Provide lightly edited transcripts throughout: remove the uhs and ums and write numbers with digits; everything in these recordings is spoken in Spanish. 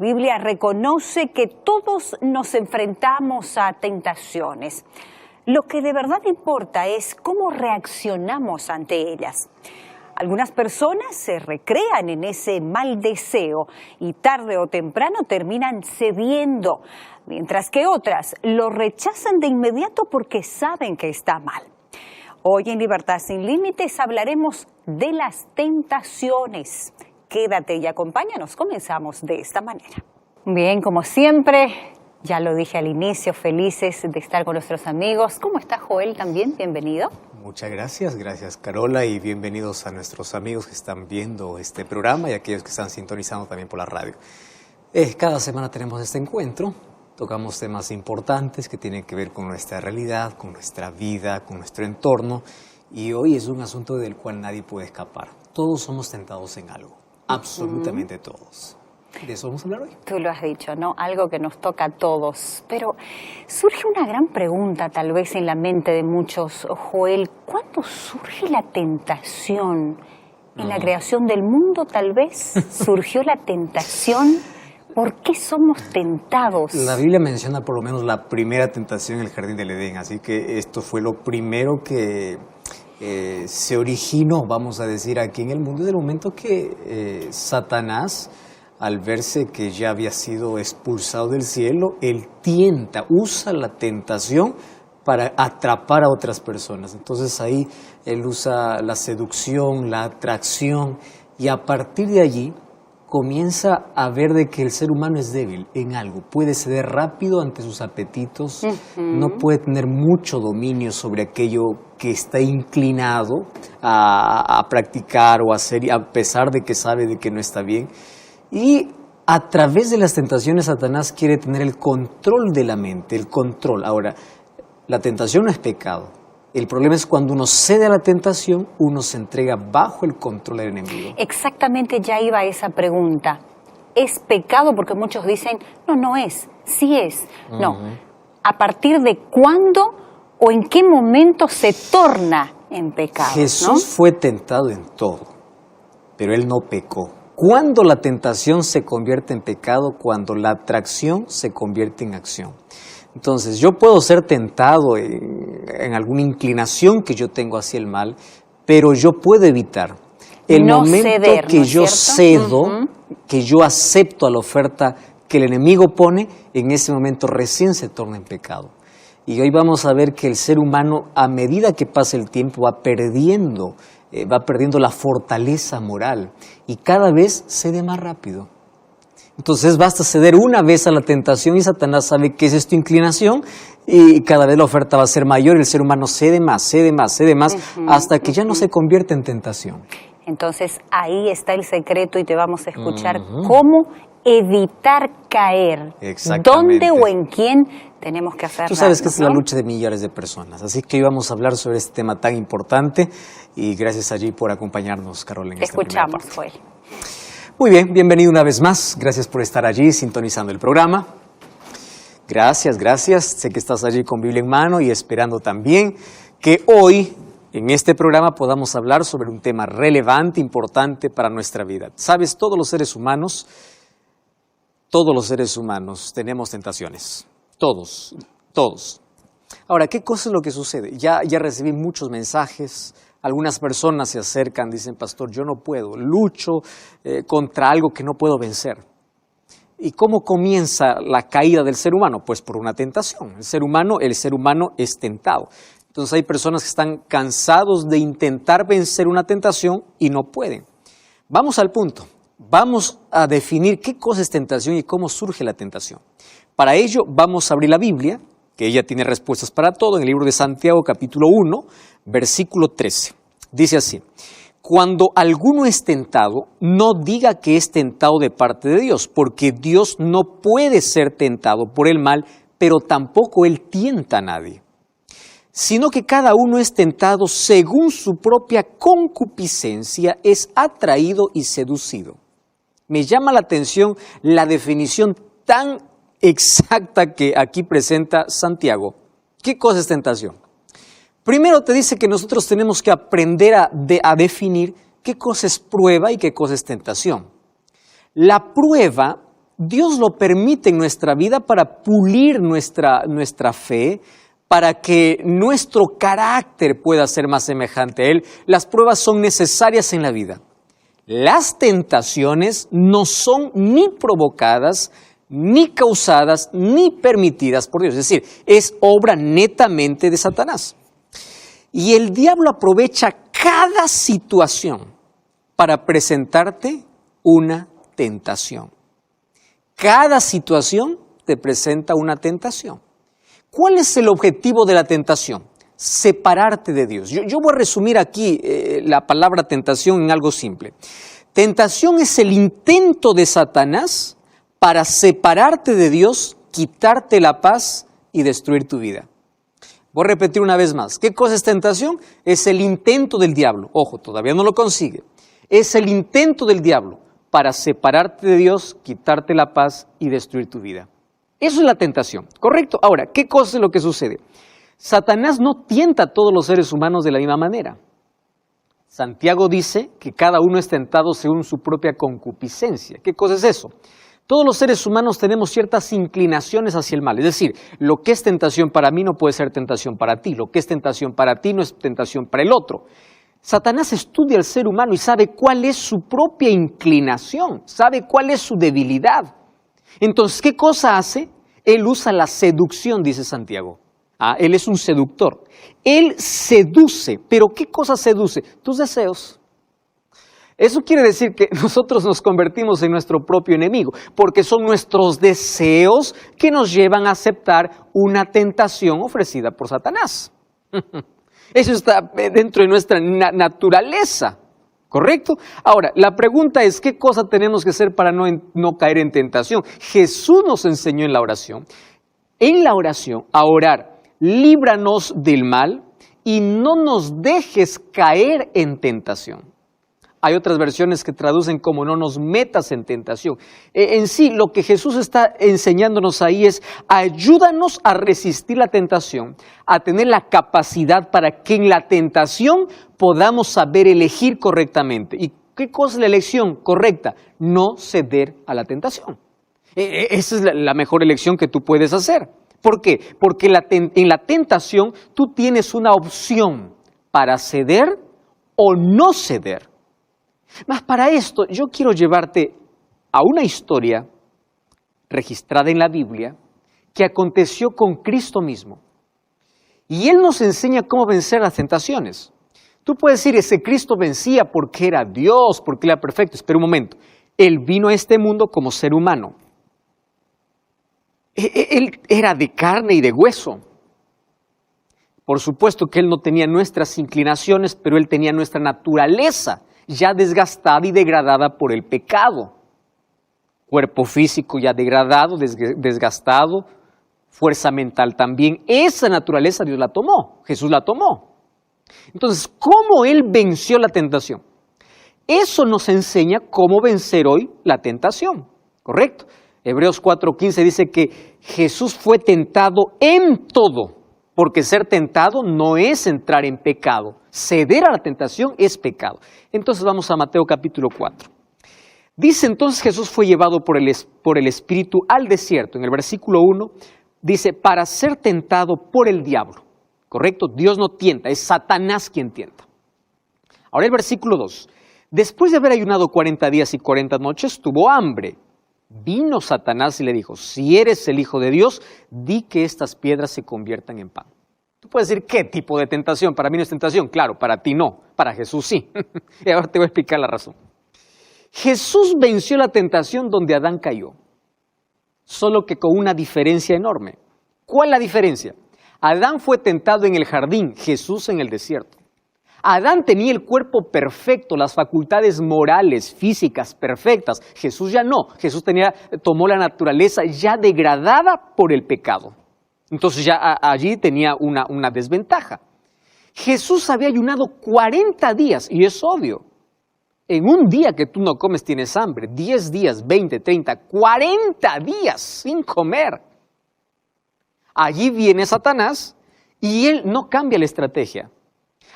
Biblia reconoce que todos nos enfrentamos a tentaciones. Lo que de verdad importa es cómo reaccionamos ante ellas. Algunas personas se recrean en ese mal deseo y tarde o temprano terminan cediendo, mientras que otras lo rechazan de inmediato porque saben que está mal. Hoy en Libertad Sin Límites hablaremos de las tentaciones. Quédate y acompáñanos. Comenzamos de esta manera. Bien, como siempre, ya lo dije al inicio, felices de estar con nuestros amigos. ¿Cómo está Joel también? Bienvenido. Muchas gracias Carola, y bienvenidos a nuestros amigos que están viendo este programa y a aquellos que están sintonizando también por la radio. Cada semana tenemos este encuentro, tocamos temas importantes que tienen que ver con nuestra realidad, con nuestra vida, con nuestro entorno, y hoy es un asunto del cual nadie puede escapar. Todos somos tentados en algo, absolutamente todos. De eso vamos a hablar hoy. Tú lo has dicho, ¿no? Algo que nos toca a todos. Pero surge una gran pregunta tal vez en la mente de muchos, Joel. ¿Cuándo surge la tentación? ¿En la creación del mundo tal vez surgió la tentación? ¿Por qué somos tentados? La Biblia menciona por lo menos la primera tentación en el Jardín del Edén, así que esto fue lo primero que se originó, vamos a decir, aquí en el mundo, desde el momento que Satanás, al verse que ya había sido expulsado del cielo, él usa la tentación para atrapar a otras personas. Entonces ahí él usa la seducción, la atracción, y a partir de allí comienza a ver de que el ser humano es débil en algo, puede ceder rápido ante sus apetitos, no puede tener mucho dominio sobre aquello que está inclinado a practicar o hacer, a pesar de que sabe de que no está bien. Y a través de las tentaciones, Satanás quiere tener el control de la mente, el control. Ahora, la tentación no es pecado. El problema es cuando uno cede a la tentación, uno se entrega bajo el control del enemigo. Exactamente, ya iba a esa pregunta. ¿Es pecado? Porque muchos dicen, no es, sí es. No. ¿A partir de cuándo o en qué momento se torna en pecado? Jesús fue tentado en todo, pero él no pecó. ¿Cuándo la tentación se convierte en pecado? Cuando la atracción se convierte en acción. Entonces, yo puedo ser tentado en alguna inclinación que yo tengo hacia el mal, pero yo puedo evitar. El momento ceder, que yo cedo, que yo acepto a la oferta que el enemigo pone, en ese momento recién se torna en pecado. Y hoy vamos a ver que el ser humano, a medida que pasa el tiempo, va perdiendo la fortaleza moral y cada vez cede más rápido. Entonces basta ceder una vez a la tentación y Satanás sabe que esa es tu inclinación y cada vez la oferta va a ser mayor y el ser humano cede más, hasta que ya no se convierte en tentación. Entonces ahí está el secreto y te vamos a escuchar cómo evitar caer. ¿Dónde o en quién tenemos que hacerlo? Tú sabes que es la lucha de millares de personas, así que hoy vamos a hablar sobre este tema tan importante y gracias allí por acompañarnos, Carol, en esta primera parte. Escuchamos, Joel. Muy bien, bienvenido una vez más, gracias por estar allí sintonizando el programa. Gracias, sé que estás allí con Biblia en mano y esperando también que hoy en este programa podamos hablar sobre un tema relevante, importante para nuestra vida. Sabes, todos los seres humanos tenemos tentaciones. Todos. Ahora, ¿qué cosa es lo que sucede? Ya recibí muchos mensajes, algunas personas se acercan, dicen, pastor, yo no puedo, lucho contra algo que no puedo vencer. ¿Y cómo comienza la caída del ser humano? Pues por una tentación. El ser humano es tentado. Entonces hay personas que están cansados de intentar vencer una tentación y no pueden. Vamos al punto. Vamos a definir qué cosa es tentación y cómo surge la tentación. Para ello vamos a abrir la Biblia, que ella tiene respuestas para todo, en el libro de Santiago, capítulo 1, versículo 13. Dice así: cuando alguno es tentado, no diga que es tentado de parte de Dios, porque Dios no puede ser tentado por el mal, pero tampoco Él tienta a nadie. Sino que cada uno es tentado según su propia concupiscencia, es atraído y seducido. Me llama la atención la definición tan exacta que aquí presenta Santiago. ¿Qué cosa es tentación? Primero te dice que nosotros tenemos que aprender a definir qué cosa es prueba y qué cosa es tentación. La prueba Dios lo permite en nuestra vida para pulir nuestra fe, para que nuestro carácter pueda ser más semejante a Él. Las pruebas son necesarias en la vida. Las tentaciones no son ni provocadas, ni causadas, ni permitidas por Dios. Es decir, es obra netamente de Satanás. Y el diablo aprovecha cada situación para presentarte una tentación. Cada situación te presenta una tentación. ¿Cuál es el objetivo de la tentación? Separarte de Dios. Yo voy a resumir aquí la palabra tentación en algo simple. Tentación es el intento de Satanás para separarte de Dios, quitarte la paz y destruir tu vida. Voy a repetir una vez más. ¿Qué cosa es tentación? Es el intento del diablo. Ojo, todavía no lo consigue. Es el intento del diablo para separarte de Dios, quitarte la paz y destruir tu vida. Eso es la tentación, ¿correcto? Ahora, ¿qué cosa es lo que sucede? Satanás no tienta a todos los seres humanos de la misma manera. Santiago dice que cada uno es tentado según su propia concupiscencia. ¿Qué cosa es eso? Todos los seres humanos tenemos ciertas inclinaciones hacia el mal. Es decir, lo que es tentación para mí no puede ser tentación para ti. Lo que es tentación para ti no es tentación para el otro. Satanás estudia al ser humano y sabe cuál es su propia inclinación, sabe cuál es su debilidad. Entonces, ¿qué cosa hace? Él usa la seducción, dice Santiago. Él es un seductor. Él seduce, pero ¿qué cosa seduce? Tus deseos. Eso quiere decir que nosotros nos convertimos en nuestro propio enemigo, porque son nuestros deseos que nos llevan a aceptar una tentación ofrecida por Satanás. Eso está dentro de nuestra naturaleza, ¿correcto? Ahora, la pregunta es, ¿qué cosa tenemos que hacer para no caer en tentación? Jesús nos enseñó en la oración a orar, líbranos del mal y no nos dejes caer en tentación. Hay otras versiones que traducen como no nos metas en tentación. En sí, lo que Jesús está enseñándonos ahí es ayúdanos a resistir la tentación, a tener la capacidad para que en la tentación podamos saber elegir correctamente. ¿Y qué cosa es la elección correcta? No ceder a la tentación. Esa es la mejor elección que tú puedes hacer. ¿Por qué? Porque en la tentación tú tienes una opción para ceder o no ceder. Mas para esto yo quiero llevarte a una historia registrada en la Biblia que aconteció con Cristo mismo. Y Él nos enseña cómo vencer las tentaciones. Tú puedes decir, ese Cristo vencía porque era Dios, porque era perfecto. Espera un momento. Él vino a este mundo como ser humano. Él era de carne y de hueso. Por supuesto que Él no tenía nuestras inclinaciones, pero Él tenía nuestra naturaleza ya desgastada y degradada por el pecado. Cuerpo físico ya degradado, desgastado, fuerza mental también. Esa naturaleza Dios la tomó, Jesús la tomó. Entonces, ¿cómo Él venció la tentación? Eso nos enseña cómo vencer hoy la tentación, ¿correcto? Hebreos 4:15 dice que Jesús fue tentado en todo, porque ser tentado no es entrar en pecado. Ceder a la tentación es pecado. Entonces vamos a Mateo capítulo 4. Dice entonces Jesús fue llevado por el Espíritu al desierto. En el versículo 1 dice, para ser tentado por el diablo. ¿Correcto? Dios no tienta, es Satanás quien tienta. Ahora el versículo 2. Después de haber ayunado 40 días y 40 noches, tuvo hambre. Vino Satanás y le dijo, si eres el Hijo de Dios, di que estas piedras se conviertan en pan. Tú puedes decir, ¿qué tipo de tentación? Para mí no es tentación. Claro, para ti no, para Jesús sí. Y ahora te voy a explicar la razón. Jesús venció la tentación donde Adán cayó, solo que con una diferencia enorme. ¿Cuál es la diferencia? Adán fue tentado en el jardín, Jesús en el desierto. Adán tenía el cuerpo perfecto, las facultades morales, físicas perfectas. Jesús ya no. Jesús tomó la naturaleza ya degradada por el pecado. Entonces ya allí tenía una desventaja. Jesús había ayunado 40 días, y es obvio. En un día que tú no comes tienes hambre, 10 días, 20, 30, 40 días sin comer. Allí viene Satanás y él no cambia la estrategia.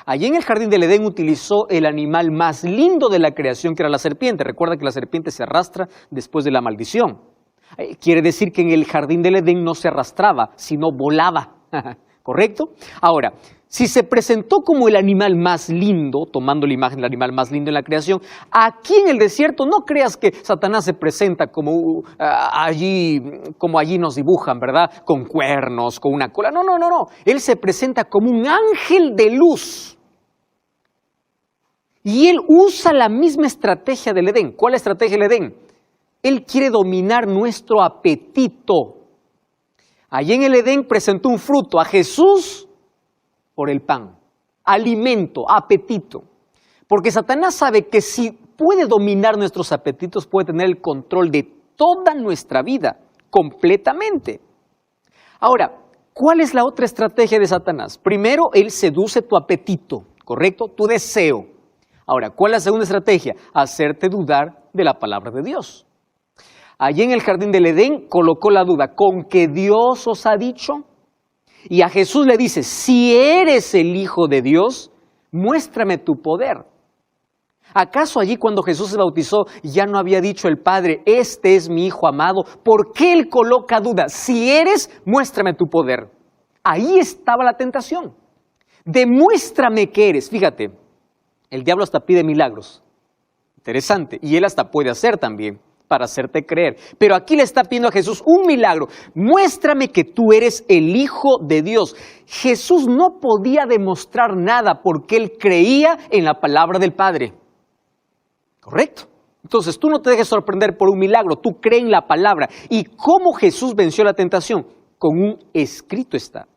Allí en el jardín del Edén utilizó el animal más lindo de la creación, que era la serpiente. Recuerda que la serpiente se arrastra después de la maldición. Quiere decir que en el jardín del Edén no se arrastraba, sino volaba. ¿Correcto? Ahora, si se presentó como el animal más lindo, tomando la imagen del animal más lindo en la creación, aquí en el desierto no creas que Satanás se presenta como allí nos dibujan, ¿verdad? Con cuernos, con una cola. No. Él se presenta como un ángel de luz. Y él usa la misma estrategia del Edén. ¿Cuál estrategia del Edén? Él quiere dominar nuestro apetito. Allí en el Edén presentó un fruto a Jesús por el pan, alimento, apetito. Porque Satanás sabe que si puede dominar nuestros apetitos, puede tener el control de toda nuestra vida, completamente. Ahora, ¿cuál es la otra estrategia de Satanás? Primero, él seduce tu apetito, ¿correcto? Tu deseo. Ahora, ¿cuál es la segunda estrategia? Hacerte dudar de la palabra de Dios. Allí en el jardín del Edén colocó la duda, ¿con que Dios os ha dicho? Y a Jesús le dice, si eres el Hijo de Dios, muéstrame tu poder. ¿Acaso allí cuando Jesús se bautizó ya no había dicho el Padre, este es mi Hijo amado? ¿Por qué él coloca duda? Si eres, muéstrame tu poder. Ahí estaba la tentación. Demuéstrame que eres. Fíjate, el diablo hasta pide milagros. Interesante. Y él hasta puede hacer también, para hacerte creer. Pero aquí le está pidiendo a Jesús un milagro. Muéstrame que tú eres el Hijo de Dios. Jesús no podía demostrar nada porque él creía en la palabra del Padre. ¿Correcto? Entonces tú no te dejes sorprender por un milagro, tú crees en la palabra. ¿Y cómo Jesús venció la tentación? Con un escrito está.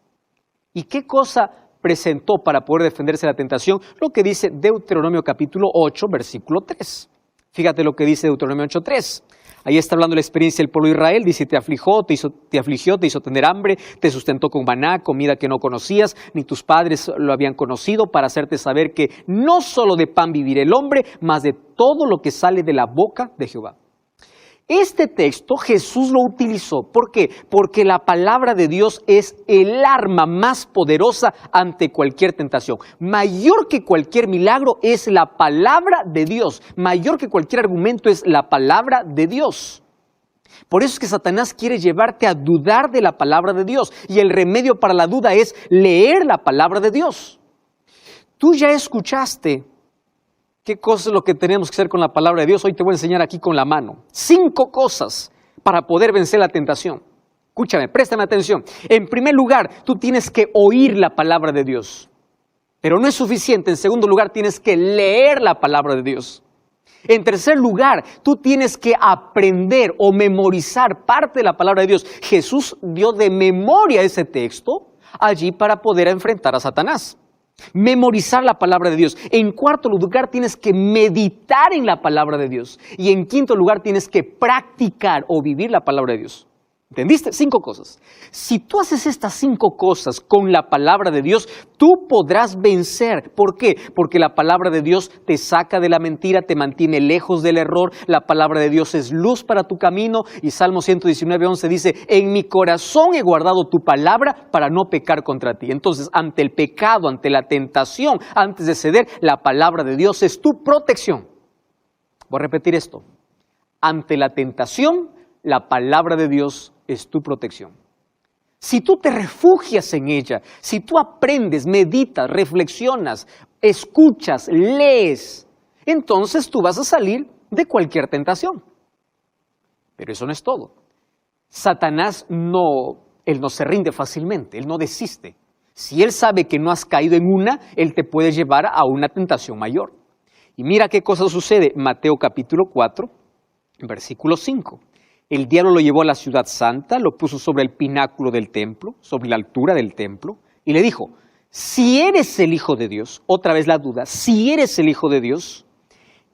¿Y qué cosa presentó para poder defenderse de la tentación? Lo que dice Deuteronomio capítulo 8, versículo 3. Fíjate lo que dice Deuteronomio 8:3. Ahí está hablando la experiencia del pueblo de Israel. Dice, te afligió, te hizo tener hambre, te sustentó con maná, comida que no conocías, ni tus padres lo habían conocido, para hacerte saber que no solo de pan vivirá el hombre, mas de todo lo que sale de la boca de Jehová. Este texto Jesús lo utilizó. ¿Por qué? Porque la palabra de Dios es el arma más poderosa ante cualquier tentación. Mayor que cualquier milagro es la palabra de Dios. Mayor que cualquier argumento es la palabra de Dios. Por eso es que Satanás quiere llevarte a dudar de la palabra de Dios. Y el remedio para la duda es leer la palabra de Dios. Tú ya escuchaste ¿qué cosa es lo que tenemos que hacer con la palabra de Dios? Hoy te voy a enseñar aquí con la mano. 5 cosas para poder vencer la tentación. Escúchame, préstame atención. En primer lugar, tú tienes que oír la palabra de Dios. Pero no es suficiente. En segundo lugar, tienes que leer la palabra de Dios. En tercer lugar, tú tienes que aprender o memorizar parte de la palabra de Dios. Jesús dio de memoria ese texto allí para poder enfrentar a Satanás. Memorizar la palabra de Dios. En cuarto lugar, tienes que meditar en la palabra de Dios. Y en quinto lugar, tienes que practicar o vivir la palabra de Dios. ¿Entendiste? 5 cosas. Si tú haces estas 5 cosas con la palabra de Dios, tú podrás vencer. ¿Por qué? Porque la palabra de Dios te saca de la mentira, te mantiene lejos del error. La palabra de Dios es luz para tu camino. Y Salmo 119:11 dice, en mi corazón he guardado tu palabra para no pecar contra ti. Entonces, ante el pecado, ante la tentación, antes de ceder, la palabra de Dios es tu protección. Voy a repetir esto. Ante la tentación, la palabra de Dios es tu protección. Si tú te refugias en ella, si tú aprendes, meditas, reflexionas, escuchas, lees, entonces tú vas a salir de cualquier tentación. Pero eso no es todo. Satanás él no se rinde fácilmente, él no desiste. Si él sabe que no has caído en una, él te puede llevar a una tentación mayor. Y mira qué cosa sucede. Mateo capítulo 4, versículo 5. El diablo lo llevó a la ciudad santa, lo puso sobre el pináculo del templo, sobre la altura del templo, y le dijo, si eres el Hijo de Dios, otra vez la duda, si eres el Hijo de Dios,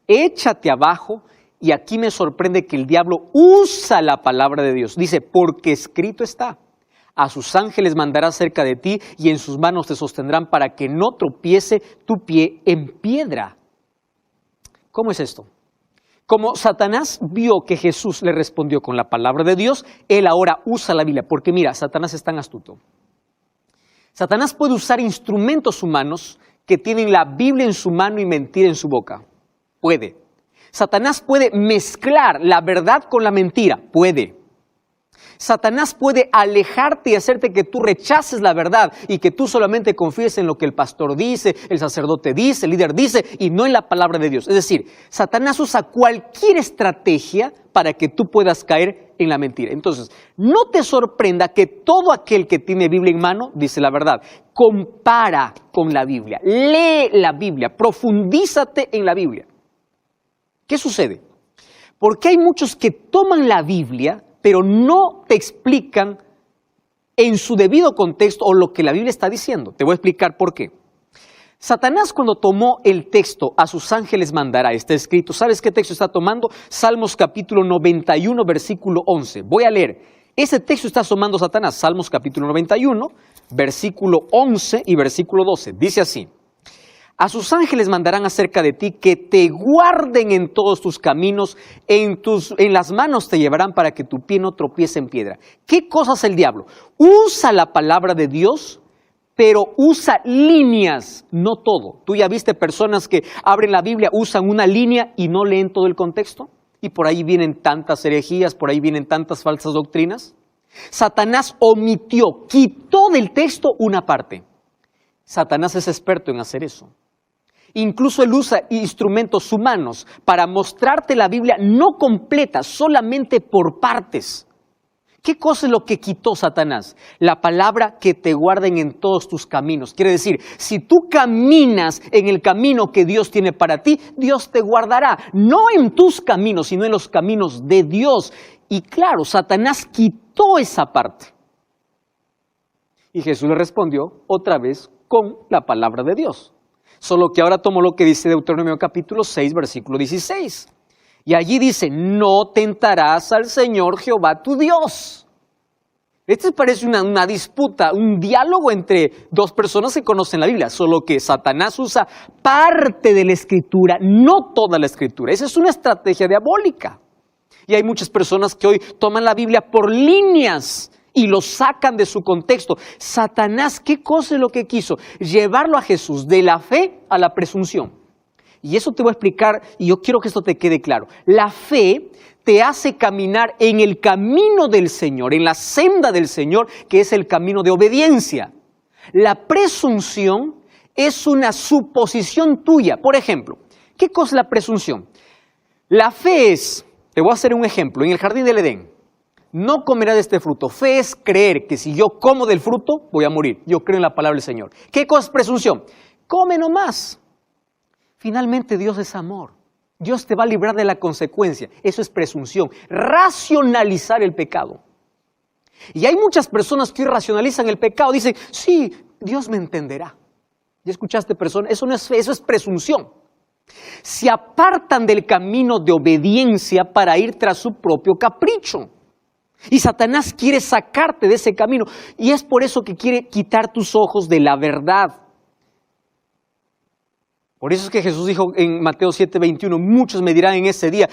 échate abajo, y aquí me sorprende que el diablo usa la palabra de Dios. Dice, porque escrito está, a sus ángeles mandará cerca de ti, y en sus manos te sostendrán para que no tropiece tu pie en piedra. ¿Cómo es esto? Como Satanás vio que Jesús le respondió con la palabra de Dios, él ahora usa la Biblia. Porque mira, Satanás es tan astuto. Satanás puede usar instrumentos humanos que tienen la Biblia en su mano y mentira en su boca. Puede. Satanás puede mezclar la verdad con la mentira. Puede. Satanás puede alejarte y hacerte que tú rechaces la verdad y que tú solamente confíes en lo que el pastor dice, el sacerdote dice, el líder dice y no en la palabra de Dios. Es decir, Satanás usa cualquier estrategia para que tú puedas caer en la mentira. Entonces, no te sorprenda que todo aquel que tiene Biblia en mano dice la verdad. Compara con la Biblia, lee la Biblia, profundízate en la Biblia. ¿Qué sucede? Porque hay muchos que toman la Biblia, pero no te explican en su debido contexto o lo que la Biblia está diciendo. Te voy a explicar por qué. Satanás, cuando tomó el texto, a sus ángeles mandará, está escrito. ¿Sabes qué texto está tomando? Salmos capítulo 91, versículo 11. Voy a leer. Ese texto está tomando Satanás. Salmos capítulo 91, versículo 11 y versículo 12. Dice así. A sus ángeles mandarán acerca de ti que te guarden en todos tus caminos, en las manos te llevarán para que tu pie no tropiece en piedra. ¿Qué cosa hace el diablo? Usa la palabra de Dios, pero usa líneas, no todo. ¿Tú ya viste personas que abren la Biblia, usan una línea y no leen todo el contexto? Y por ahí vienen tantas herejías, por ahí vienen tantas falsas doctrinas. Satanás omitió, quitó del texto una parte. Satanás es experto en hacer eso. Incluso él usa instrumentos humanos para mostrarte la Biblia no completa, solamente por partes. ¿Qué cosa es lo que quitó Satanás? La palabra que te guarden en todos tus caminos. Quiere decir, si tú caminas en el camino que Dios tiene para ti, Dios te guardará. No en tus caminos, sino en los caminos de Dios. Y claro, Satanás quitó esa parte. Y Jesús le respondió otra vez con la palabra de Dios. Solo que ahora tomó lo que dice Deuteronomio capítulo 6, versículo 16. Y allí dice, no tentarás al Señor Jehová tu Dios. Este parece una disputa, un diálogo entre dos personas que conocen la Biblia, solo que Satanás usa parte de la Escritura, no toda la Escritura. Esa es una estrategia diabólica. Y hay muchas personas que hoy toman la Biblia por líneas y lo sacan de su contexto. Satanás, ¿qué cosa es lo que quiso? Llevarlo a Jesús de la fe a la presunción. Y eso te voy a explicar, y yo quiero que esto te quede claro. La fe te hace caminar en el camino del Señor, en la senda del Señor, que es el camino de obediencia. La presunción es una suposición tuya. Por ejemplo, ¿qué cosa es la presunción? La fe es, te voy a hacer un ejemplo, en el jardín del Edén. No comerás de este fruto. Fe es creer que si yo como del fruto, voy a morir. Yo creo en la palabra del Señor. ¿Qué cosa es presunción? Come nomás. Finalmente Dios es amor. Dios te va a librar de la consecuencia. Eso es presunción. Racionalizar el pecado. Y hay muchas personas que hoy racionalizan el pecado. Dicen, sí, Dios me entenderá. ¿Ya escuchaste, persona? Eso no es fe, eso es presunción. Se apartan del camino de obediencia para ir tras su propio capricho. Y Satanás quiere sacarte de ese camino. Y es por eso que quiere quitar tus ojos de la verdad. Por eso es que Jesús dijo en Mateo 7:21, muchos me dirán en ese día,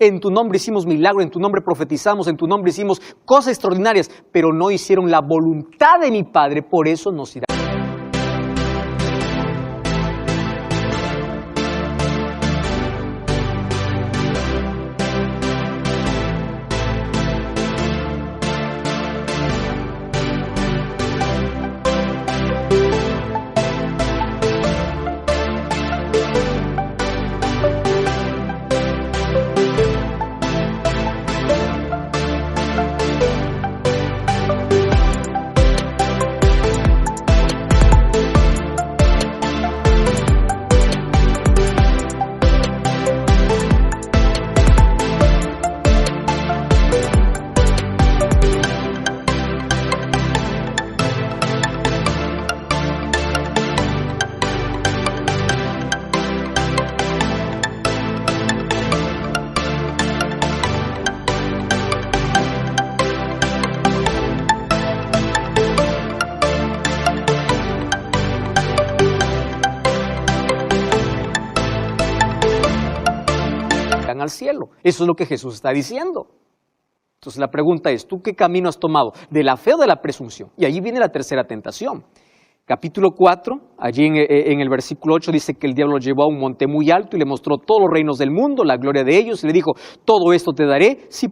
en tu nombre hicimos milagro, en tu nombre profetizamos, en tu nombre hicimos cosas extraordinarias, pero no hicieron la voluntad de mi Padre, por eso nos irá. al cielo. Eso es lo que Jesús está diciendo. Entonces la pregunta es, ¿tú qué camino has tomado? ¿De la fe o de la presunción? Y allí viene la tercera tentación. Capítulo 4, allí en el versículo 8 dice que el diablo lo llevó a un monte muy alto y le mostró todos los reinos del mundo, la gloria de ellos, y le dijo, todo esto te daré si